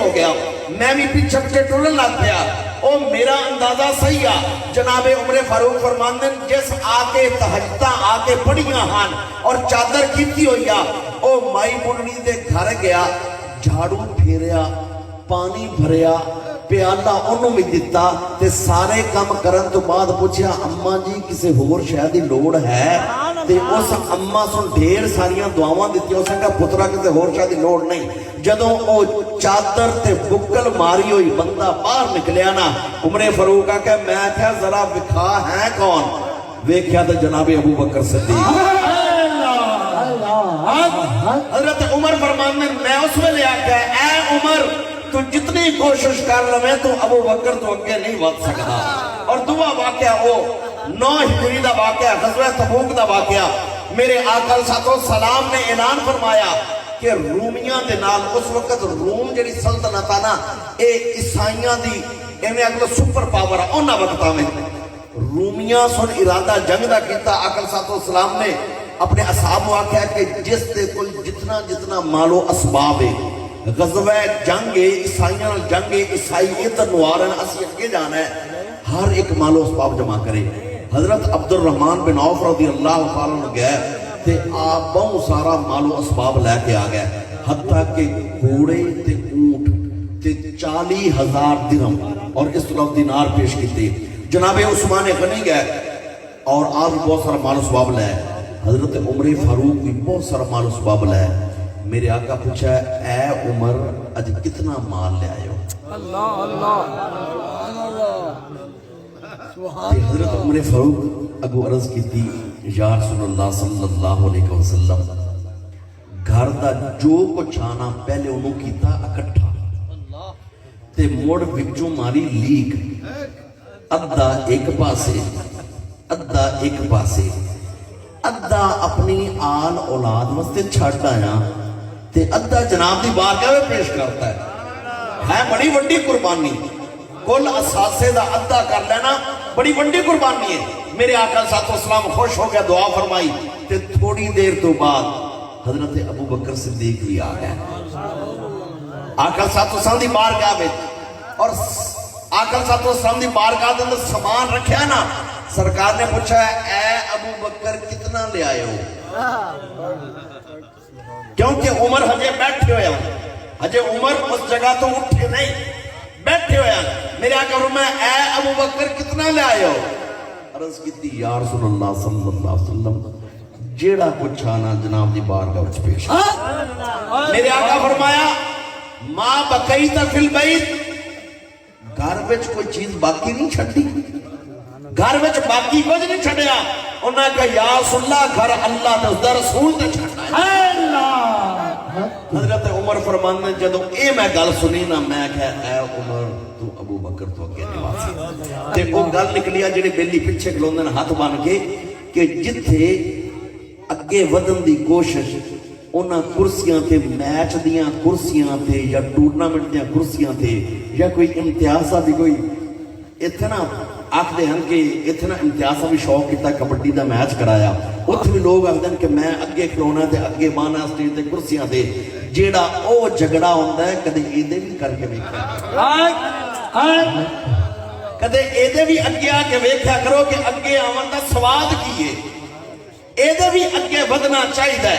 ہو گیا میں بھی پیچھے پیچھے ٹرن لگ گیا او میرا اندازہ صحیح آ جناب عمر فاروق فرماندے جس آکے تہجدہ آکے پڑھیاں ہان اور چادر کیتی ہوئی آ او مائی بننی دے گھر گیا جھاڑو پھیریا پانی بھریا پیالہ انہوں میں دیتا تے سارے کام کرن تو بعد پوچھیا اماں جی کسے ہور شاید لوڑ ہے تے اس اماں سن ڈھیر ساریاں دعاواں دیتی اس نے کہا پترا کسے ہور شاید لوڑ نہیں جدوں او چادر تے بکل ماری ہوئی بندہ باہر نکلیا نا عمر فاروق کہ میں کہا ذرا وکھا ہے کون ویکھیا تے جناب ابو بکر صدیق حضرت عمر فرمانے میں اس میں لیا کہ اے عمر تو جتنی کوشش کر لیں تو ابو بکر تو اگے نہیں ود سکتا اور دعا واقعہ وہ 9 ہجری دا واقعہ غزوہ تبوک دا واقعہ میرے آقا صلی سلام نے اعلان فرمایا کہ رومیاں دے نال اس وقت روم جڑی سلطنت نا اے عیسائیاں دی ایویں اگلا سپر پاور ہے انہاں وقتاں میں رومیاں سن ارادہ جنگ دا کیتا آقا صلی سلام نے اپنے اصحاب کو آکھیا کہ جس دے کل جتنا جتنا مال و اسباب ہے غزوہ جنگ عیسائیاں جنگ عیسائی ادھر نوارن اسی اگے جانا ہے ہر ایک مال و اسباب جمع کرے حضرت عبد الرحمن بن عوف رضی اللہ تعالیٰ نے گئے تے آپ بہت سارا مال و اسباب لے کے آ گئے حتیٰ کہ گھوڑے تے اونٹ تے 40,000 درہم اور اس طرح دینار پیش کیتے جناب عثمان غنی گئے اور آپ بہت سارا مال و اسباب لے حضرت عمر فاروق بھی بہت سارا مال و اسباب لے میرے آقا پوچھا اے عمر اج کتنا مال لے آئے ہو اللہ حضرت عمر فاروق اگو عرض کی تھی یا رسول اللہ صلی اللہ علیہ وسلم گھر دا جو کچھ آنا پہلے انہوں کیتا اکٹھا تے موڑ وچوں ماری لیگ ادھا ایک پاسے ادھا ایک پاسے ادھا اپنی آل اولاد واسطے چھڑ آیا تے ادھا جناب دی بارگاہ میں پیش کرتا ہے بڑی وڈی قربانی کل اساسے دا ادھا کر لینا بڑی وڈی قربانی ہے میرے آقا صلی اللہ علیہ وسلم خوش ہو گیا دعا فرمائی تے تھوڑی دیر تو بعد حضرت ابو بکر صدیق بھی آ گئے آقا صلی اللہ علیہ وسلم دی بارگاہ میں اور آقا صلی اللہ علیہ وسلم دی بارگاہ دے اندر سامان رکھیا نا سرکار نے پوچھا ہے اے ابو بکر کتنا لے آئے ہو کیونکہ عمر ہجے بیٹھے ہویا ہجے عمر اس جگہ تو اٹھے نہیں بیٹھے ہویا میرے آقا فرمایا اے ابو بکر کتنا لے آئے ہو عرض کی تھی یا رسول اللہ صلی اللہ علیہ وسلم جیڑا کچھ آنا جناب دی بارگاہ وچ پیش میرے آقا فرمایا ما بقیت فی البیت گھر وچ کوئی چیز باقی نہیں چھڑی گھر وچ باقی کچھ نہیں چھڑیا انہاں کہا یا رسول اللہ گھر اللہ تے اس دا رسول تے چھڑا ہے حضرت عمر فرمانے جدو اے میں گل سنی نا میں کہا اے عمر تو ابو بکر تو اگے نواسی تے وہ گل نکلیا جڑے بیلی پیچھے کلوندن ہاتھ بن کے کہ جتھے اگے ودن دی کوشش انہاں کرسیاں تے میچ دیاں کرسیاں تے یا ٹورنامنٹ دیاں کرسیاں تے یا کوئی امتیازہ بھی کوئی اتنا آکھ دے ہن کہ اتنا امتیازہ بھی شوق کیتا کبڈی دا میچ کرایا اتھ بھی لوگ آکھ دیں کہ میں اگے کھلونا تے اگے بانا سٹیج تے کرسیاں تے جیڑا او جھگڑا ہوندا ہے کدے ایدے بھی کر کے ویکھیا کدے ایدے بھی اگے آ کے ویکھیا کرو کہ اگے آون دا سواد کی ہے ایدے بھی اگے ودنا چاہیے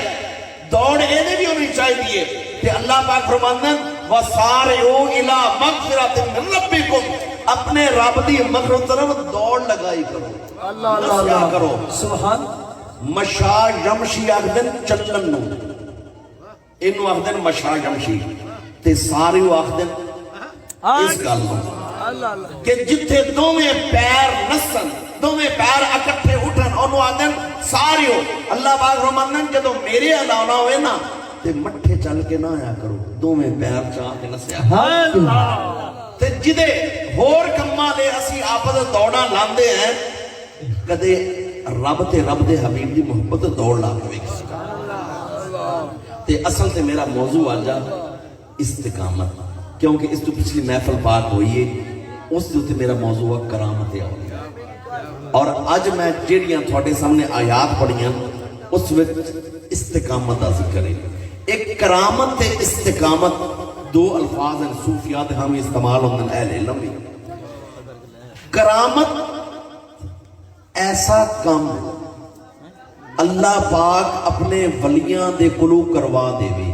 دوڑ ایدے بھی ہونی چاہیے کہ اللہ پاک فرماندے وَسَارِعُوا إِلَىٰ مَغْفِرَةٍ مِّن رَبِّكُمْ اپنے رب دی مغفرت طرف دوڑ لگائی کرو اللہ اللہ کرو سبحان مشا یمشی آخدن چلن نو انو آخدن مشا یمشی تے ساریو آخدن اس گل کہ جتھے دو میں پیر نسن دو میں پیر اکٹھے اٹھن انو آخدن ساریو اللہ باغ رمانن جدو میرے علاوہ نہ ہوئے نا تے مٹھے چل کے نہ آیا کرو دو میں پیر چاہ کے نسیا تے جدے ہور کمہ لے اسی آپد دوڑا لاندے ہیں کدے رب دے حبیب دی محبت دوڑ لا کے تے اصل تے میرا موضوع آجا استقامت کیونکہ اس تو پچھلی محفل پاک ہوئی ہے اس تے میرا موضوع کرامت ہے اور آج میں جیڑیاں تھوڑے سامنے آیات پڑھیاں اس وقت استقامت دا ذکر ہے ایک کرامت تے استقامت دو الفاظ ہیں صوفیات ہم استعمال ہوتے ہیں اہل علم بھی. کرامت ایسا کام اللہ پاک اپنے ولیاں دے کولو کروا دے وے,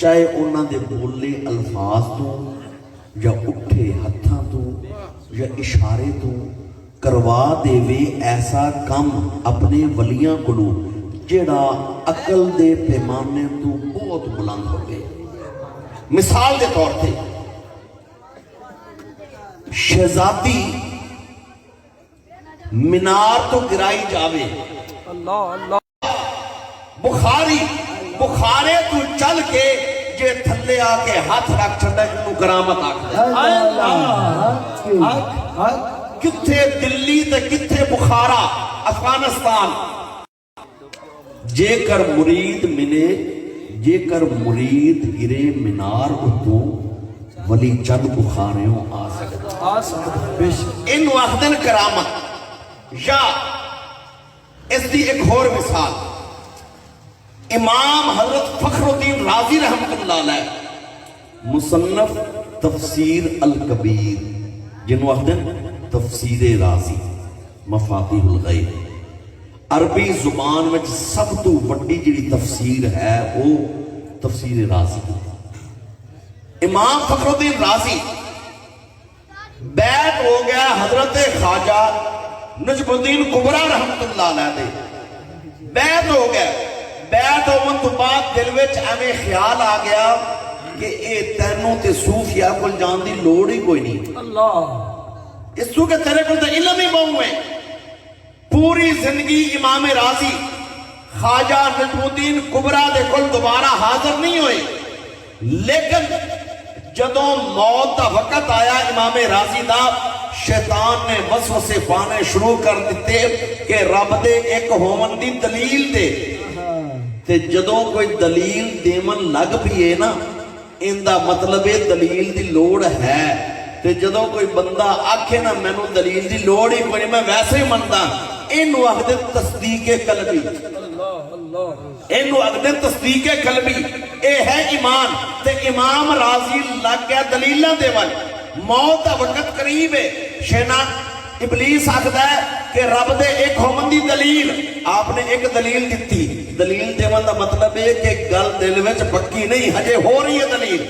چاہے انہاں دے بولے الفاظ تو یا اٹھے ہتھاں تو یا اشارے تو کروا دے وے ایسا کام اپنے ولیاں کولو جڑا عقل دے پیمانے تو بہت بلند ہو گئے. مثال دے طور تے شہزادی مینار تو گرائی جاوے, بخارے تو چل کے جے تھلے آ کے ہاتھ رکھ چھڑا انہوں کرامت آکھدے. کتھے دلی تے کتھے بخارا افغانستان. جے کر مرید منے, جے کر مرید گرے مینار اتو ولی چند بخاریوں آ سکتا. انہوں آخدن کرامت. یا اس دی ایک اور مثال امام حضرت فخر الدین رازی رحمت اللہ علیہ مصنف تفسیر الکبیر جنہوں آخدن تفسیر رازی مفاتیح الغیب, عربی زبان میں سب تو وڈی جڑی تفسیر ہے وہ تفسیر رازی. امام فخر الدین رازی بیعت ہو گیا حضرت خواجہ نجم الدین کبرا رحمت اللہ علیہ دے, بیعت ہو گیا. بیعت ہونے تو بعد دل وچ ایویں خیال آ گیا کہ اے تینوں تے صوفیاء کول جان دی لوڑ ہی کوئی نہیں. اس تو کہ تیرے کول تے علم ہی بہوں ہے. پوری زندگی امام رازی خواجہ نجم الدین کبرا دے کول دوبارہ حاضر نہیں ہوئے, لیکن جدوں موت دا وقت آیا امام رازی دا, شیطان نے وسوسے پانے شروع کر دیتے کہ رب دے ایک ہومن دی دلیل دے. تے جدوں کوئی دلیل دیمن لگ پیے نا ان دا مطلب دلیل دی لوڑ ہے. تے جدوں کوئی بندہ آکھے نا میں نو دلیل دی لوڑ ہی کوئی نہیں میں ویسے ہی منتا, انہوں آخدے تصدیق قلبی. انہوں آخدے تصدیق قلبی اے ہے ایمان. تے امام راضی لگ گیا دلیلہ دے ون. موت دا وقت قریب ہے, شینا ابلیس آخدہ ہے کہ رب دے ایک ہومن دی دلیل. آپ نے ایک دلیل دیتی, دلیل دے ون دا مطلب ہے کہ گل دل وچ پکی نہیں, ہجے ہو رہی ہے دلیل.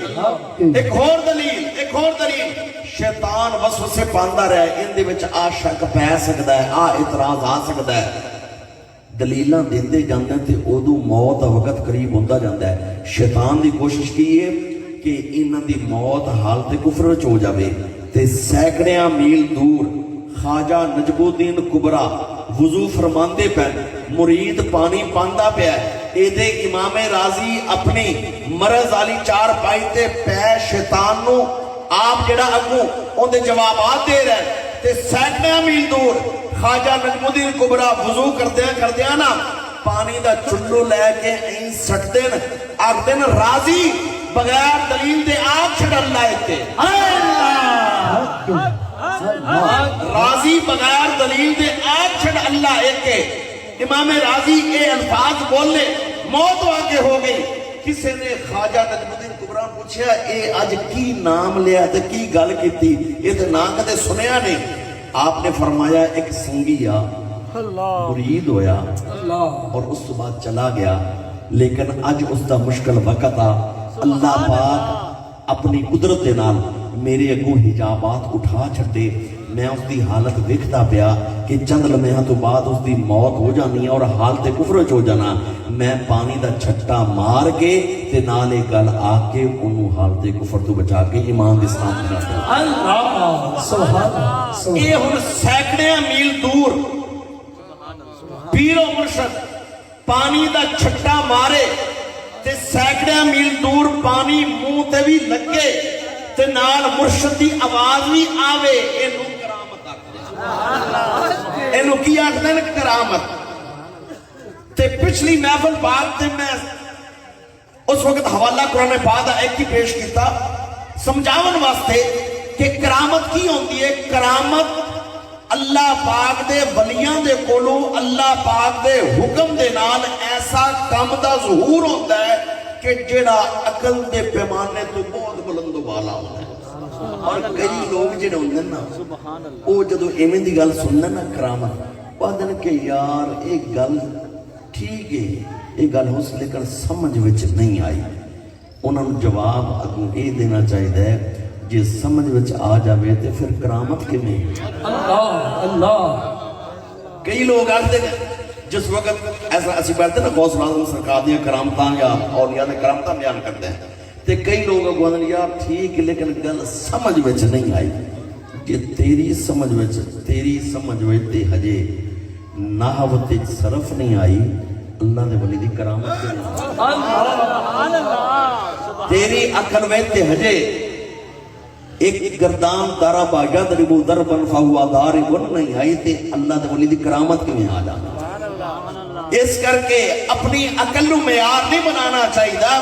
ایک اور دلیل, ایک اور دلیل. شیطان وسوسے پاندا رہے, ان دے وچ آ شک پہ سکدا ہے, آ اعتراض آ سکدا ہے. دلیلاں دیندے جاندے تے اودوں موت دا وقت قریب ہوندا جاندا ہے. شیطان دی کوشش کی ہے کہ انہاں دی موت حالت کفر وچ ہو جاوے. تے سینکڑیاں میل دور خواجہ نجم الدین کبرا وضو فرماندے پہ, مرید پانی پاندا پیا, اے دے امام راضی اپنی مرض والی چار پائی تے پہ شیطان نو آپ جڑا اگوں ان دے جوابات دے رہے. تے سینکڑیاں میل دور خواجہ نجم الدین کبرا وضو کردیا نا پانی دا چلو لے کے این سٹ دین, آگ دین راضی بغیر دلیل دے آگ چھڑ اللہ ایتے. راضی بغیر دلیل دے آگ چھڑ اللہ ایتے. امام راضی اے الفاظ بولنے, موت آگے ہو گئی. کسے نے خواجہ نجم الدین کبرا پوچھا اے آج کی نام لیا تے کی گل کیتی, یہ تے نام کدے سنیا نہیں. آپ نے فرمایا ایک سنگیا مرید ہویا اور اس کے بعد چلا گیا, لیکن اج اس دا مشکل وقت آ. اللہ پاک اپنی قدرت دے نال میرے اگوں حجابات اٹھا چھٹے. میں اس دی حالت دیکھتا پیا کہ چند لمحہ تو بعد اس دی موت ہو جانی ہے اور حالت کفر وچ ہو جانا. میں پانی دا چھٹا مار کے تے نال ایک گل آ کے انہوں حالت کفر تو بچا کے ایمان دے سامنے رکھتا. اللہ سبحان اللہ. اے ہن سینکڑیاں میل دور پیر و مرشد پانی دا چھٹا مارے تے سینکڑیاں میل دور پانی منہ تے بھی لگے تے نال مرشد دی آواز بھی آوے. اینو کرامت آکھدے, اینو کی آکھدے نے کرامت. تے پچھلی محفل بعد تے میں اس وقت حوالہ قرآن پاک دا ایک ہی پیش کیتا سمجھاون واسطے کہ کرامت کی ہوندی ہے. کرامت اللہ پاک دے ولیاں دے کولو اللہ پاک دے حکم دے نال ایسا کام دا ظہور ہوتا ہے کہ جڑا عقل دے پیمانے تو بہت بلند و بالا ہوتا ہے، اور کئی لوگ جڑے ہوندے نا وہ جدو ایویں دی گل سننے نا کرامت پہدن کہ یار ایک گل ٹھیک ہے ایک گل ہو لیکن سمجھ وچ نہیں آئی، انہوں نے جواب اگوں یہ دینا چاہیے جی سمجھ وچ آ جاوے تے پھر کرامت کیویں؟ اللہ اللہ کئی لوگ آتے ہیں جس وقت ایسا اسی بیٹھتے نا غوث اعظم سرکار دیاں کرامتاں یا اولیاء نے کرامتاں بیان کرتے ہیں تے کئی لوگ اگوان یار ٹھیک لیکن گل سمجھ وچ نہیں آئی، جی تیری سمجھ وچ تے ہجے نحو تے صرف نہیں آئی، اللہ دے ولی دی کرامت کے تیری عقل وچ تے ہجے ایک گردان دارا با یضرب ضربا فہو ضارب نہیں آئی تے اللہ دے ولی دی کرامت کیویں آ جانا؟ اس کر کے اپنی عقل نو معیار نہیں بنانا چاہیے،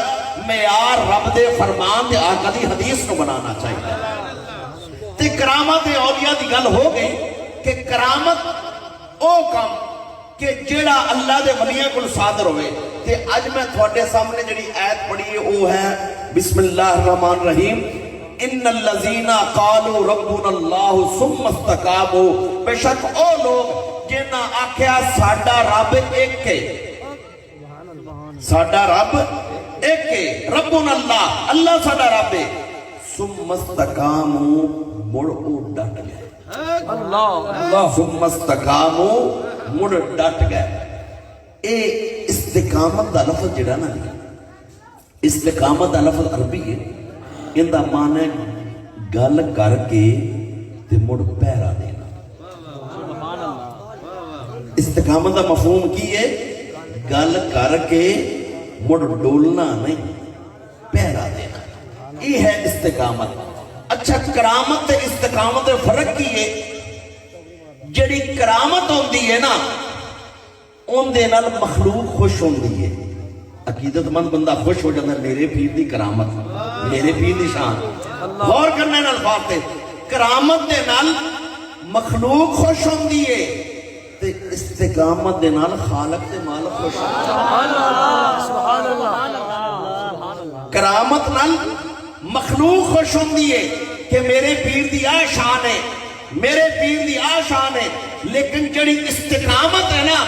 معیار رب دے فرمان دے آقا دی حدیث نو بنانا چاہیے۔ تے کرامت اولیاء دی گل ہو گئی کہ کرامت او کام کہ جیڑا اللہ دے ولیاں کول صادر ہوئے۔ تے اج میں تھوڑے سامنے جڑی آیت پڑھی ہے وہ ہے بسم اللہ الرحمن الرحیم ان الذین قالوا ربنا اللہ ثم استقاموا، بے شک او لوگ جنہاں آکھیا ساڈا رب ایک ہے، ساڈا رب ایک ہے، ربنا اللہ اللہ ساڈا رب ہے، ثم استقاموا مڑ او ڈٹ گئے، ثم استقاموا مڑ ڈٹ گئے۔ اے استقامت دا لفظ جڑا نا استقامت دا لفظ عربی ہے، ان دا معنی گل کر کے تے مڑ پہرا دینا۔ استقامت دا مفہوم کی ہے؟ گل کر کے مڑ ڈولنا نہیں، پہرا دینا، یہ ہے استقامت۔ اچھا کرامت تے استقامت دے فرق کی ہے؟ جڑی کرامت ہوندی ہے نا ان دے نال مخلوق خوش ہوندی ہے، عقیدت مند بندہ خوش ہو جاتا ہے میرے پیر دی کرامت، میرے پیر دی شان۔ غور کرنے نال بات ہے کرامت دے نال مخلوق خوش ہوندی ہے تے استقامت دے نال خالق دے مالک خوش ہوندی ہے۔ سبحان اللہ۔ کرامت نال مخلوق خوش ہوندی ہے کہ میرے پیر دی آ شان ہے، میرے پیر دی آ شان ہے، لیکن جڑی استقامت ہے نا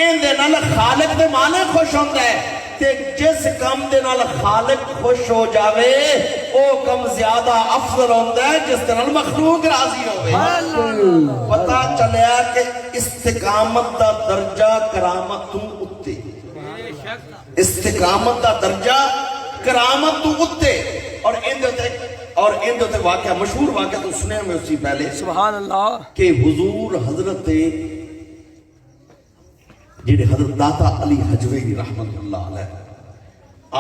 ان دے نال خالق دے مالک خوش ہوندا ہے تے جس کم دے نال خالق خوش ہو جاوے او کم زیادہ افضل ہوندا ہے جس دے نال مخلوق راضی ہوئے۔ پتہ چلیا کہ استقامت دا درجہ کرامت تو اتے، استقامت دا درجہ کرامت تو اتے، اور ان دے واقعہ مشہور واقعہ تو سنے ہمیں اسی پہلے سبحان اللہ کہ حضور حضرت جڑے حضرت داتا علی حجویری رحمت اللہ علیہ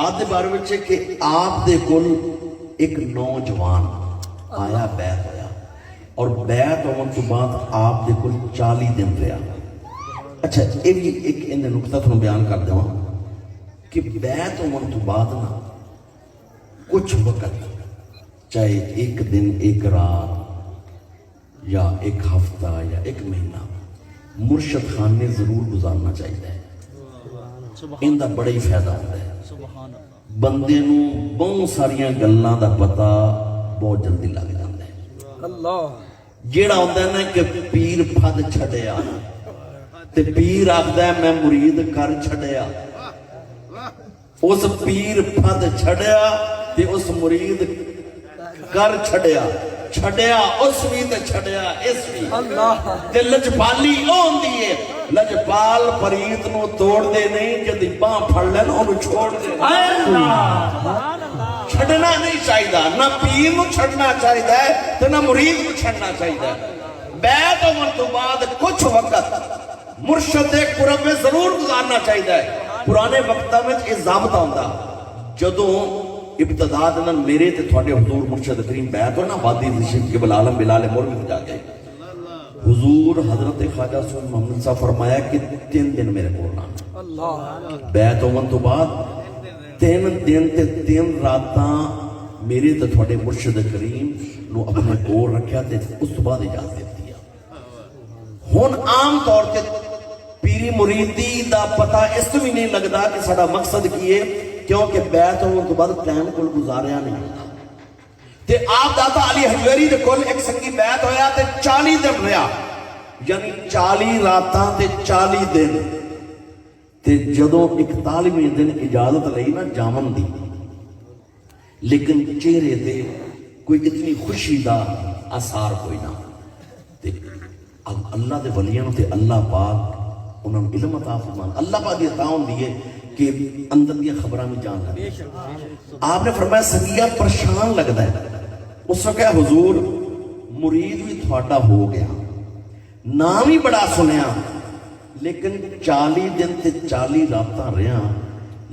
آپ دے بارے میں کہ آپ دے کل ایک نوجوان آیا بیعت ہویا، اور بیعت ہونے تو بعد آپ دے کل 40 دن رہا۔ اچھا یہ بھی ایک ان نقطہ تھوڑا بیان کر دوں کہ بیعت ہونے تو بعد نا کچھ وقت چاہے ایک دن ایک رات یا ایک ہفتہ یا ایک مہینہ مرشد خان نے ضرور گزارنا چاہیے، ان دا بڑا ہی فائدہ ہوتا ہے۔ بندے نو بہت ساریاں گلاں دا پتہ بہت جلدی لگ جاتا ہے۔ جیڑا ہوتا ہے نا کہ پیر پھد چھڑیا تے پیر آخدا ہے میں مرید کر چھڑیا، اس پیر پھد چھڑیا تے اس مرید کر چھڑیا، چھڑیا اس بھی تے چھڑیا اس بھی۔ تے لجپالی اون دیئے لجپال پریت نو توڑ دے نہیں جدی باں پھڑ لینا انہوں چھوڑ دے، چھڑنا نہیں چاہیدہ، نہ پیر نو چھڑنا چاہیدہ ہے تے نہ مرید نو چھڑنا چاہیدہ ہے۔ بیعت عمر تو بعد کچھ وقت مرشد قرب میں ضرور گزارنا چاہیدہ ہے۔ پرانے وقتہ میں یہ ضابطہ ہوندہ جدوں ابتدا دن میرے تے تھوڑے حضور مرشد کریم بیعت ہونا وادی نشید قبل عالم بلال مولوی جا گئے، حضور حضرت خواجہ سید محمد صاحب فرمایا کہ 3 دن میرے کو آنا، بیعت ہونے تو بعد 3 دن تے 3 راتاں میرے تے تھوڑے مرشد کریم نو اپنے کو رکھیا تے اس تو بعد اجازت دیا۔ ہون عام طور تے پیری مریدی دا پتہ اس میں نہیں لگدا کہ ساڈا مقصد کی ہے کیونکہ بیعت ہونے تو بعد ٹائم کول گزاریا نہیں تے آپ داتا علی حجویری دے کول ایک سنگی بیعت ہویا تے 40 دن رہا، یعنی 40 راتاں تے 40 دن تے جدوں 41ویں دن اجازت لئی نا جامن دی، لیکن چہرے تے کوئی اتنی خوشی دا آثار کوئی نہ تے اللہ دے ولیاں تے اللہ پاک انہوں نے علم عطا فرمان، اللہ پاک دی عطا ہوندی ہے کہ اندر دیا خبراں میں جان لگے۔ آپ نے فرمایا سنگیا پریشان لگتا ہے، اس وقت کہا حضور مرید بھی تھوڑا ہو گیا، نام ہی بڑا سنیا، لیکن 40 دن تے 40 راتاں رہا،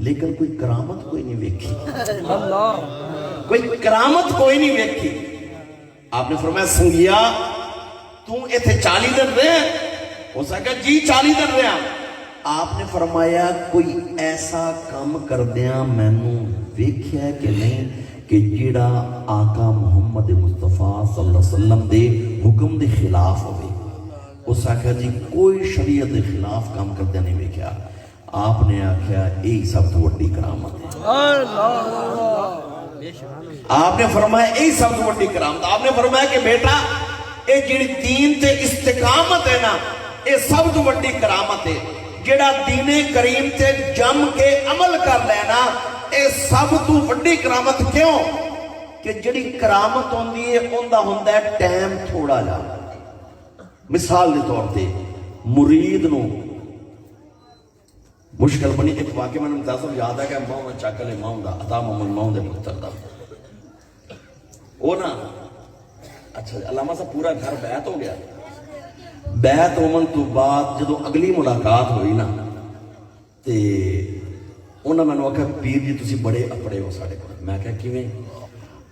لیکن کوئی کرامت کوئی نہیں ویکھی، کوئی کرامت کوئی نہیں ویکھی۔ آپ نے فرمایا سنگیا تو ایتھے 40 دن رہے؟ اس نے کہا جی 40 دن رہا۔ آپ نے فرمایا کوئی ایسا کام کر دیا میں نے ویکھیا ہے کہ نہیں کہ جیڑا آقا محمد مصطفیٰ صلی اللہ علیہ وسلم دے حکم دے خلاف ہوئے؟ اس نے کہا جی کوئی شریعت دے خلاف کام کر دیا نہیں ویکھیا۔ آپ نے آکھیا یہی سب تو بڑی کرامت ہے۔ آپ نے فرمایا یہی سب تو بڑی کرامت۔ آپ نے فرمایا کہ بیٹا اے جیڑی دین تے استقامت ہے نا اے سب تو بڑی کرامت ہے، جیڑا دین کریم تے جم کے عمل کر لینا اے سب تو بڑی کرامت۔ کیوں کہ جڑی کرامت ہوندی ہے اوندا ہوندا ہے ٹائم تھوڑا جا۔ مثال دے طور تے مرید نو مشکل بنی، ایک واقعہ میں نے متصل یاد ہے کہ ماؤں چاکلے ماؤں دا عطا محمد ماؤں دے پتر دا وہ نا اچھا علامہ صاحب پورا گھر بیعت ہو گیا۔ بیعت ہومن تو بعد جدو اگلی ملاقات ہوئی نا تے انہاں میں نے آکھا پیر جی تسی بڑے اپڑے ہو ساڑے کو۔ میں کہا کیویں؟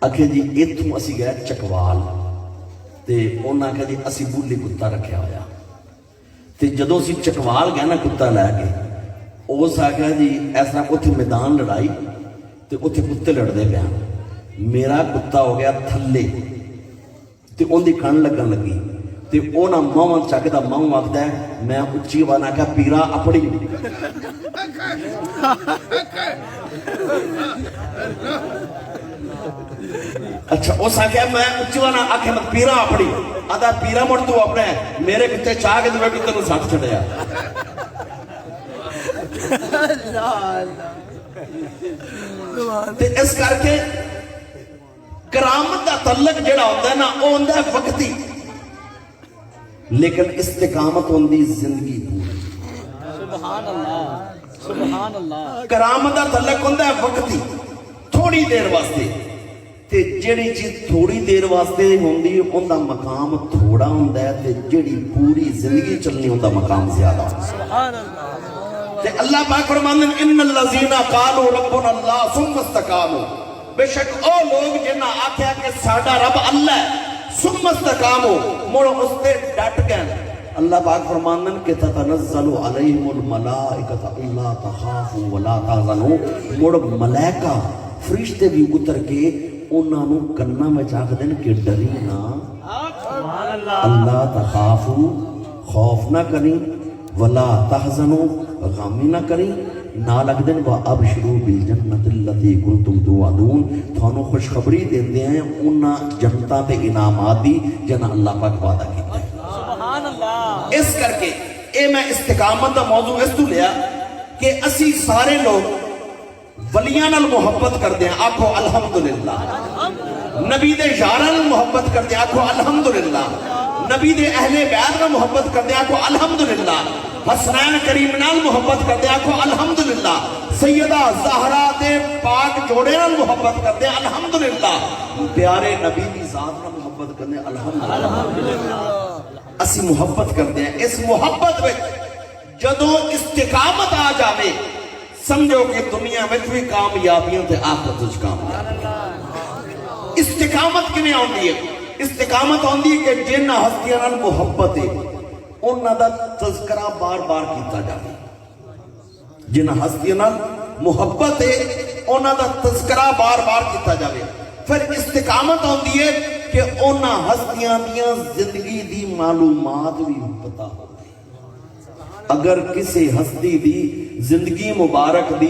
آکھے جی ایتھوں اسی گئے چکوال تے انہاں کہا جی اسی بولی کتا رکھیا ہویا تے جدو اسی چکوال گئے نا کتا لے کے اس آکھا جی ایسا اتھے میدان لڑائی تے اتھے کتے لڑ دے پیا، میرا کتا ہو گیا تھلے تے ان دی کھن لگن لگی تے اونا ماؤں چکدا ماؤں آکھدا ہے میں اچھی وانا کہا پیرا اپڑی۔ اچھا اس آکھا میں اچھی وانا آکھے میں پیرا اپڑی، آدھا پیرا مڑ تو اپنے میرے کتے چاہ کے دوے کتے نو ساتھ چھڑیا۔ تے اس کر کے کرامت دا تعلق جڑا ہوتا ہے نا وہ ہوتا ہے وقتی، لیکن استقامت ہوندی زندگی پوری۔ سبحان اللہ سبحان اللہ۔ کرامت دا تعلق ہوتا ہے وقتی، تھوڑی دیر واسطے، تے جڑی چیز تھوڑی دیر واسطے ہوندی ان دا مقام تھوڑا ہوتا ہے تے جڑی پوری زندگی چلنی ان دا مقام زیادہ ہوتا ہے۔ سبحان اللہ۔ تے اللہ پاک فرماندے ان الذین قالوا ربنا اللہ ثم استقاموا، بے شک او لوگ جنہاں آکھیا کہ ساڈا رب اللہ ہے، ثم استقاموا مڑ اس تے ڈٹ گئے۔ اللہ پاک فرماندن کہ تتنزل علیہم الملائکۃ الا تخافوا ولا تحزنوا، مڑ ملائکہ فرشتے بھی اتر کے انہاں نو کنا میں چاک دین کہ ڈری نہ، اللہ تخافوا خوف نہ کریں، ولا تحزنوا غامی نہ کریں، نہ لگ دن وَأَبْشِرُوا بِالْجَنَّةِ الَّتِي كُنْتُمْ تُوعَدُونَ، تھانو خوشخبری دیندے ہیں انہاں جنتاں تے انعامات دی جنہاں اللہ پاک وعدہ کیتا ہے۔ سبحان اللہ۔ اس کر کے اے میں استقامت دا موضوع اس تو لیا کہ اسی سارے لوگ ولیاں نال محبت کر دیں، آکھو الحمدللہ، نبی دے یاراں نال محبت کر دیں، آکھو الحمدللہ، نبی دے اہل بیت نال محبت کر دیں، آکھو الحمدللہ، حسنین کریم نال محبت کر دیں، آکھو الحمدللہ، سیدہ زہرا دے پاک جوڑے نال محبت کر دیں، الحمدللہ، پیارے نبی دی ذات نال محبت کر دیں، الحمدللہ۔ اسی محبت کر دیں، اس محبت میں جدوں استقامت آ جاوے سمجھو کہ دنیا میں بھی کامیابیاں تے آخرت وچ کامیابی۔ استقامت کیویں آندی ہے؟ استقامت آندی ہے کہ جن ہستیاں نال محبت ہے انہاں دا تذکرہ بار بار کیتا جاوے، جن ہستیاں نال محبت ہے انہاں دا تذکرہ بار بار کیتا جاوے۔ پھر استقامت آندی ہے کہ انہاں ہستیاں دیاں زندگی دی معلومات بھی پتہ ہو۔ اگر کسی ہستی دی زندگی مبارک دی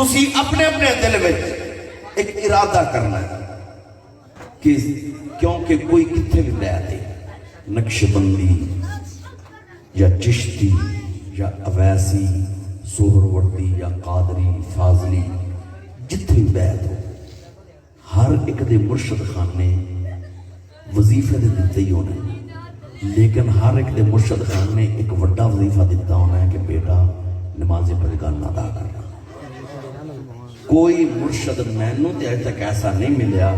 تسی اپنے اپنے دل میں ایک ارادہ کرنا ہے کہ کیونکہ کوئی کتنے بھی لے دے، نقش بندی یا چشتی یا اویسی، سہروردی یا قادری، فاضلی، جتنی بیعت ہو، ہر ایک دے مرشد خانے وظیفے دے دیتے ہی ہونے، لیکن ہر ایک دے مرشد خان نے ایک وڈا وظیفہ دیتا ہونا ہے کہ بیٹا نماز پڑھنا ادا کرنا۔ کوئی مرشد مینوں تے اج تک ایسا نہیں ملیا،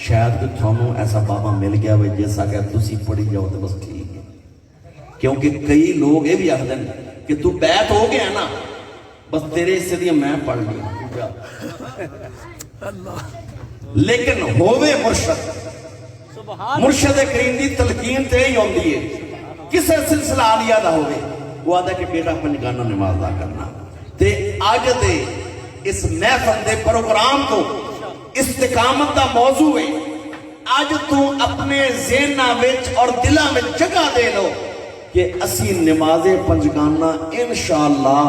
شاید کہ تھانوں ایسا بابا مل گیا ہوئے جیسا کہ تسی پڑھی جاؤ تو بس ٹھیک ہے، کیونکہ کئی لوگ یہ بھی آخر ہیں کہ تو بیعت ہو گیا نا بس تیرے حصے دی میں پڑھ لیا، لیکن ہووے مرشد، مرشد کریم دی تلقین تے ہی ہوندی ہے، کسے سلسلہ عالیہ دا ہوئے وہ آدھا کہ بیٹا پنجگانہ نماز دا کرنا۔ تے آج دے اس محفل دے پروگرام کو استقامت دا موضوع ہے، آج تو اپنے ذہنہ وچ اور دلہ میں جگہ دے لو کہ اسی نماز پنجگانہ انشاءاللہ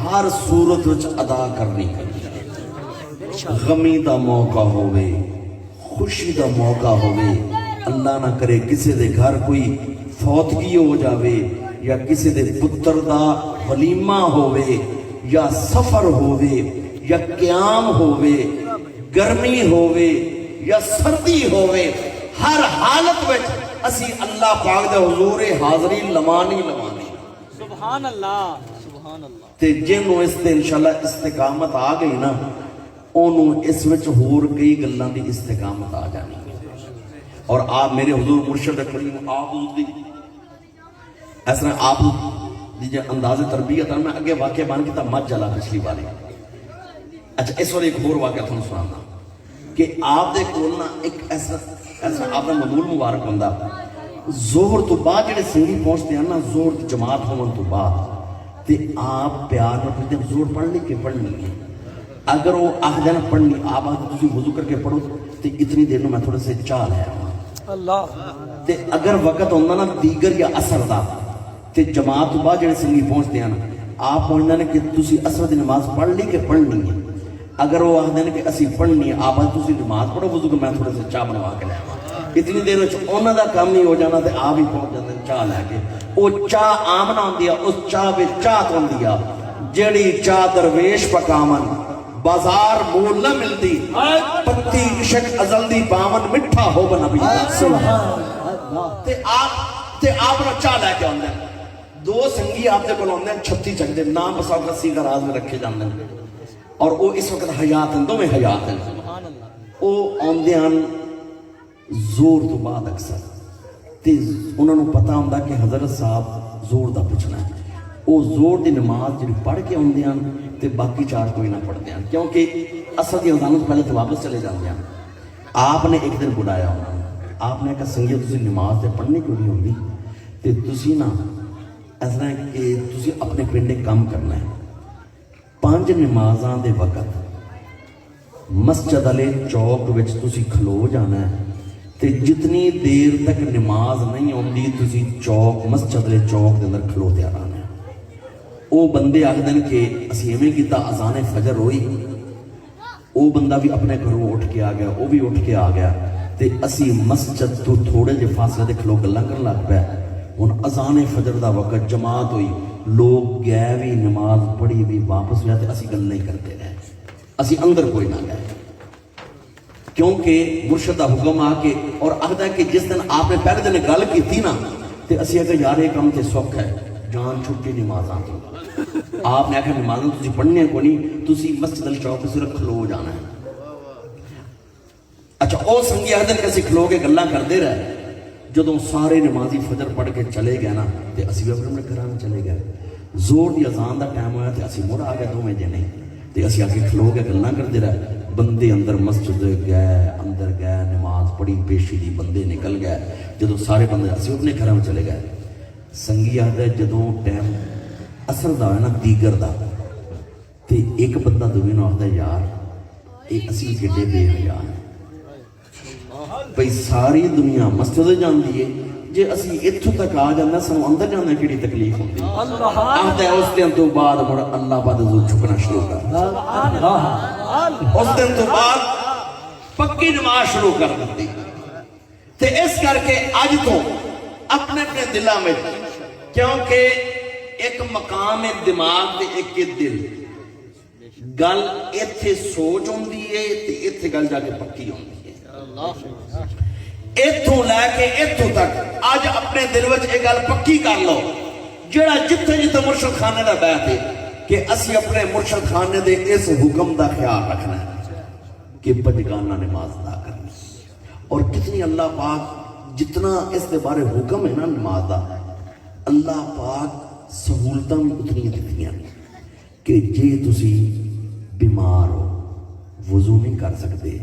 ہر صورت وچ ادا کرنی کرنی، غمی دا موقع ہوئے، خوشی دا موقع ہوئے، اللہ نہ کرے کسی دے گھر کوئی فوتگی ہو جاوے یا کسی دے پتر دا ولیمہ ہوئے یا سفر ہوئے یا قیام ہوئے، گرمی ہوئے یا سردی ہوئے، ہر حالت وچ اسی اللہ پاک دے حضور حاضری لمانی لمانی۔ سبحان اللہ، سبحان اللہ۔ تے جنوں اس تے انشاءاللہ استقامت آ گئی نا، انہوں اس وچ ہور کئی گلاں دی استقامت آ جانی، اور آپ میرے حضور مرشد کریم آپ دی اس طرح آپ دی جو انداز تربیت ہے، میں اگے واقعہ بان کی تا مت جلا پچھلی باری۔ اچھا اس وقت ایک اور واقعہ تھانوں سنانا کہ آپ دے کولنا ایک ایسا آپ نے مدول مبارک ہوندہ، زہر تو بعد جڑے سنگی پہنچتے ہیں نا، زہر جماعت ہومن تو بعد تے آپ پیار میں پوچھتے ہیں زہر پڑھ لی کہ پڑھنی ہے؟ اگر وہ آخ جانا پڑھنی، آپ آخ تسی وضو کر کے پڑھو تے اتنی دیر میں تھوڑے سے چاہ لے آؤں اللہ، تے اگر وقت ہوندہ نا دیگر یا اثر دا تے جماعت تو بعد جڑے سنگی پہنچتے ہیں نا، آپ پہنچنا نا کہ تسی اثر دی نماز پڑھ لی کہ پڑھنی ہے؟ اگر وہ آخ دینا کہ اسی پڑھنی ہے، آپ آخ تسی نماز پڑھو وضو کہ میں تھوڑے سے چاہ بنوا کے لے آؤں، اتنی دیر میں انہوں دا کام نہیں ہو جانا تے آپ ہی پہنچ جاتے ہیں چاہ لے کے۔ وہ چاہ آمنا ہوں دیا، اس چاہ بے چاہ تو ہوں دیا، جڑی چاہ درویش پکامن بازار مول نہ ملتی، پتی عشق ازل دی باون مٹھا ہو بنبی۔ تے آپ نہ چاہ لے کے ہوندے ہیں، دو سنگی آپ دے کول ہوندے ہیں، 36 چکتے نام بساو کا سیدھا راز میں رکھے جاندے ہیں، اور وہ اس وقت حیات ہیں، دو میں حیات ہیں، وہ ہوندے ہیں زور تو بعد اکثر، تے انہوں نے پتا ہوندہ کہ حضرت صاحب زور دا پوچھنا ہے، وہ زور دی نماز جڑی پڑھ کے ہوندے ہیں تے باقی چار کوئی نہ پڑھتے ہیں، کیونکہ اصل دی اذانوں سے پہلے تو واپس چلے جاتے ہیں۔ آپ نے ایک دن بلایا ہونا، آپ نے کہا سنگیت تسی نماز تے پڑھنے کو نہیں ہوندی تے تسی نا ایسا ہے کہ تسی اپنے پنڈے کام کرنا ہے، 5 نمازاں دے وقت مسجد علی چوک وچ تسی کھلو جانا ہے تے جتنی دیر تک نماز نہیں ہوندی تسی چوک مسجد علی چوک دے اندر کھلو تے آنا ہے۔ او بندے آخ دن کہ اسی ہمیں کیتا اذان فجر ہوئی، او بندہ بھی اپنے گھروں اٹھ کے آ گیا، او بھی اٹھ کے آ گیا تے اسی مسجد تو تھوڑے جے فاصلے دے کھلو گلاں کرن لگ پیا۔ ہن اذان فجر دا وقت جماعت ہوئی، لوگ گئے بھی نماز پڑھی بھی واپس ہویا تے اسی گل نہیں کرتے رہے، اسی اندر کوئی نہ گئے، کیونکہ مرشد دا حکم آ کے اور آخدا ہے کہ جس دن آپ نے پہلے دن گل کی تھی نا تے اسی اگر یار یہ کام تے سوکھ ہے، جان چھٹی نمازاں تو آپ نے آخر نمازاں تسی پڑھنے کو نہیں، تسی مسجد الچوک پہ صرف کھلو جانا ہے۔ اچھا او سنگی آخر دن کسی کھلو کے گلاں کر دے رہے، جدوں سارے نمازی فجر پڑھ کے چلے گئے نا تے اسی بھی اپنے گھراں میں چلے گئے، زور دی اذان دا ٹائم ہویا تے اسی مڑ آ گئے دو میں جنے تے اسی آ کے کھلو کے گلاں کر دے رہے، بندے اندر مسجد گئے، اندر گئے، نماز پڑھی پیشی دی، بندے نکل گئے، جدوں سارے بندے اسی اپنے گھراں میں چلے گئے۔ سنگی آخر ہے جدوں ٹائم اثر دا ہے نا دیگر دا تے ایک بندہ دوویں نوں آخدا یار اے اسی کڈے بے حیا ہیں، بھئی ساری دنیا مسجد جاندی ہے، جے اسی اتھوں تک آ جانا سنو اندر جانا کیڑی تکلیف ہوتی آہدہ ہے اس دن تو بعد مڑ اللہ بعد ذو چھکنا شروع کر اس دن تو بعد پکی نماز شروع کر دیتی تے اس کر کے آج تو اپنے اپنے دلہ میں کیونکہ ایک مقام دماغ تے ایک دل گل ایتھے سوچ ہوندی ہے تے ایتھے گل جا کے پکی ہوندی ہے ایتھوں لے کے ایتھوں تک آج اپنے دل وچ ایک گل پکی کر لو جڑا جتھے جتھے مرشد خانے دا بیعت ہے کہ اسی اپنے مرشد خانے دے اس حکم دا خیال رکھنا ہے کہ بجگانہ نماز ادا کرنی اور کتنی اللہ پاک جتنا اس دے بارے حکم ہے نا نماز دا اللہ پاک سہولتاں بھی اتنی دیتیاں کہ جے تسی بیمار ہو وضو نہیں کر سکتے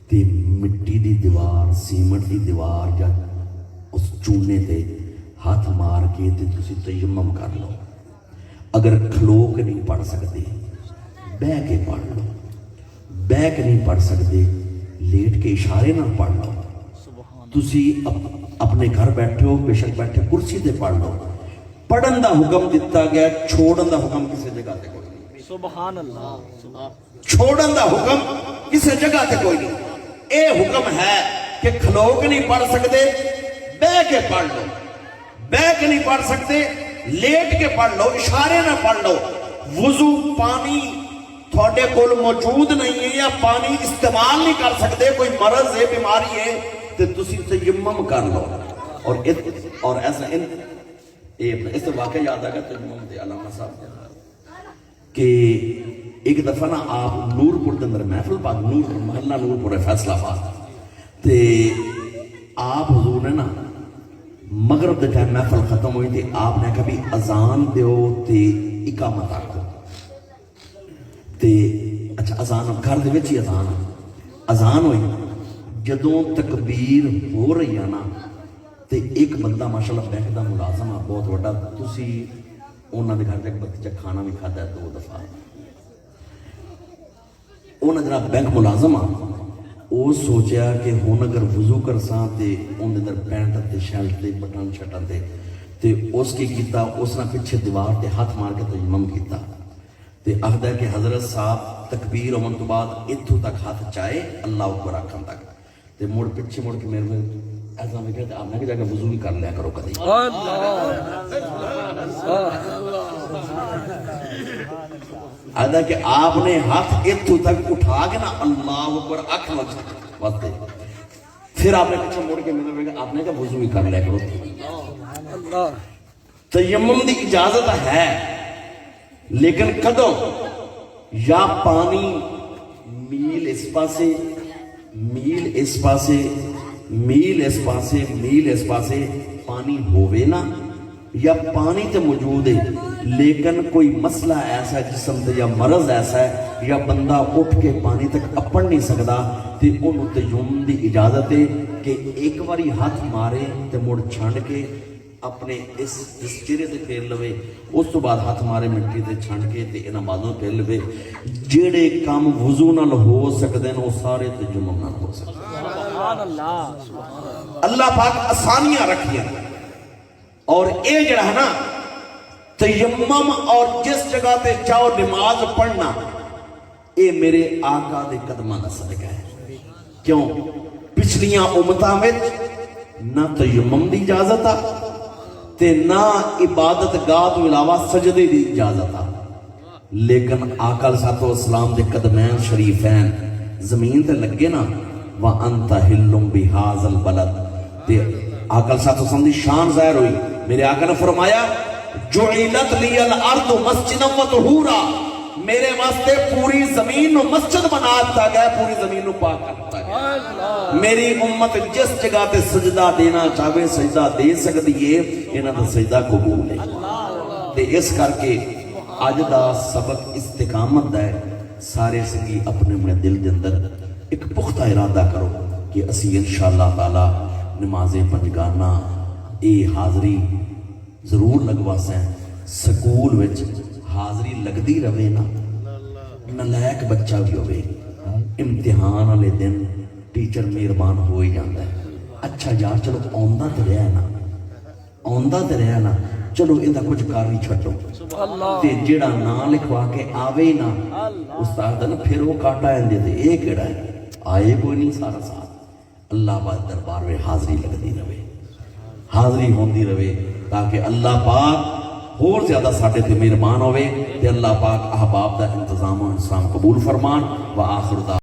تے مٹی دی دیوار سیمنٹ دی دیوار یا اس چونے تے ہاتھ مار کے تے تسی تیمم کر لو اگر کھلو کے نہیں پڑھ سکتے بہ کے پڑھ لو بہ کے نہیں پڑھ سکتے لیٹ کے اشارے نہ پڑھ لو تسی اپنے گھر بیٹھے ہو بے شک بیٹھے کرسی تے پڑھ لو پڑھن دا حکم دیتا گیا چھوڑن دا حکم کسی جگہ تے کوئی نہیں سبحان اللہ چھوڑن دا حکم کسی جگہ تے کوئی نہیں اے حکم ہے کہ کھلو کے نہیں پڑھ سکتے بہ کے پڑھ لو بہ کے نہیں پڑھ سکتے لیٹ کے پڑھ لو اشارے نہ پڑھ لو وضو پانی تھوڑے کول موجود نہیں ہے یا پانی استعمال نہیں کر سکتے کوئی مرض ہے بیماری ہے تو تسی تیمم کر لو اور ایسا اس سے واقعہ یاد آگا تیمم دے علامہ صاحب کہ ایک دفعہ نا آپ نور پور کے اندر محفل پاک نور محلہ نور پور فیصلہ آباد تے آپ حضور نے نا مغرب دے ٹائم محفل ختم ہوئی تھی آپ نے کبھی اذان دیو تے اقامت آکو تے اچھا اذان گھر دے وچ ہی اذان ہوئی جدوں تکبیر ہو رہی ہے نا تے ایک بندہ ماشاءاللہ بینک دا ملازم ہے بہت بڑا تسی انہاں دے گھر تے بچہ کھانا بھی کھادا ہے 2 دفعہ انہاں جناب بینک ملازم آ وہ سوچیا کہ ہن اگر وضو کرساں تے ان دے اندر پینٹ تے شرٹ تے بٹن شٹن تے اس کی کیتا اس نے پیچھے دیوار تے ہاتھ مار کے تیمم کیتا تے آخدا ہے کہ حضرت صاحب تکبیر ہونے تو بعد اتھوں تک ہاتھ چائے اللہ اکبر آکھن تک تے مڑ پیچھے مڑ کے میرے میں ایسا میں کہتے آپ نے کہ جا کے وضو بھی کر لیا کرو کدی آدھا کہ آپ نے ہاتھ اتھوں تک اٹھا کے نا اللہ اکبر آکھن واسطے پھر آپ نے پیچھے مڑ کے میرے میں آپ نے کہ وضو بھی کر لیا کرو تیمم دی اجازت ہے لیکن کدوں یا پانی میل اس پاسے میل اس پاسے میل اس پاسے میل اس پاسے پانی ہوئے نا یا پانی تے موجود ہے لیکن کوئی مسئلہ ایسا ہے جسم تے یا مرض ایسا ہے یا بندہ اٹھ کے پانی تک اپڑ نہیں سکتا تے انہوں تیمم دی اجازت ہے کہ ایک باری ہاتھ مارے تے مڑ چھنڈ کے اپنے اس چہرے تے پھیر لوے اس تو بعد ہاتھ مارے مٹی تے چھنڈ کے تے انہاں بازوں پھیر لوے جڑے کام وضو نال ہو سکدے ہیں وہ سارے تیمم نال ہو سکدے ہیں سبحان اللہ اللہ پاک آسانیاں رکھیاں اور اے جڑا ہے نا تیمم اور جس جگہ تے چاہو نماز پڑھنا اے میرے آقا دے قدماں دا صدقہ ہے کیوں پچھلیاں امتاں وچ نہ تیمم دی اجازت آ تے نہ عبادت گاہ تو علاوہ سجدے دی اجازت آ لیکن آقا علیہ الصلوۃ والسلام دے قدمین شریفین زمین تے لگے نا وَأَنْتَ حِلٌّ بِهَذَا الْبَلَدِ تے آقا علیہ الصلوۃ والسلام دی شان ظاہر ہوئی میرے آقا نے فرمایا جُعِلَتْ لِيَ الْأَرْضُ مَسْجِدًا وَطُهُورًا میرے واسطے پوری زمین نو مسجد بنا دتا گیا پوری زمین نو پاک کرتا گیا میری امت جس جگہ تے سجدہ دینا چاہے سجدہ دے سکتی ہے انہاں دا سجدہ قبول ہے تے اس کر کے اج دا سبق استقامت دا ہے سارے سنگی اپنے اپنے دل دے اندر ایک پختہ ارادہ کرو کہ اسی انشاءاللہ تعالی نماز پنجگانہ اے حاضری ضرور لگوا سیں سکول وچ حاضری لگدی رہے نا نالائق بچہ بھی ہوئے امتحان والے دن ٹیچر مہربان ہو ہی جاتا ہے اچھا یار چلو آندا تے رہیا نا ਆਉਂਦਾ ਤੇ ਰਿਹਾ ਨਾ, ਚਲੋ ਇਹਦਾ ਕੁਝ ਕਰ ਹੀ ਛੱਡੋ। اللہ ਤੇ ਜਿਹੜਾ ਨਾਂ ਲਿਖਵਾ ਕੇ ਆਵੇ ਹੀ ਨਾ ਉਸਤਾਦ ਨਾ, ਫਿਰ ਉਹ ਕਾਟਾ ਜਾਂਦੇ ਤੇ ਇਹ ਕਿਹੜਾ ਹੈ, ਆਏ ਕੋਈ ਨਹੀਂ ਸਾਰਾ ਸਾਥ। اللہ پاک دربار میں حاضری لگتی رہے، حاضری ہوندی رہے، تاکہ اللہ پاک اور زیادہ ساڈے تے مہربان ہوئے تے اللہ پاک احباب دا انتظام و انسان قبول فرمان۔ وآخر دعوانا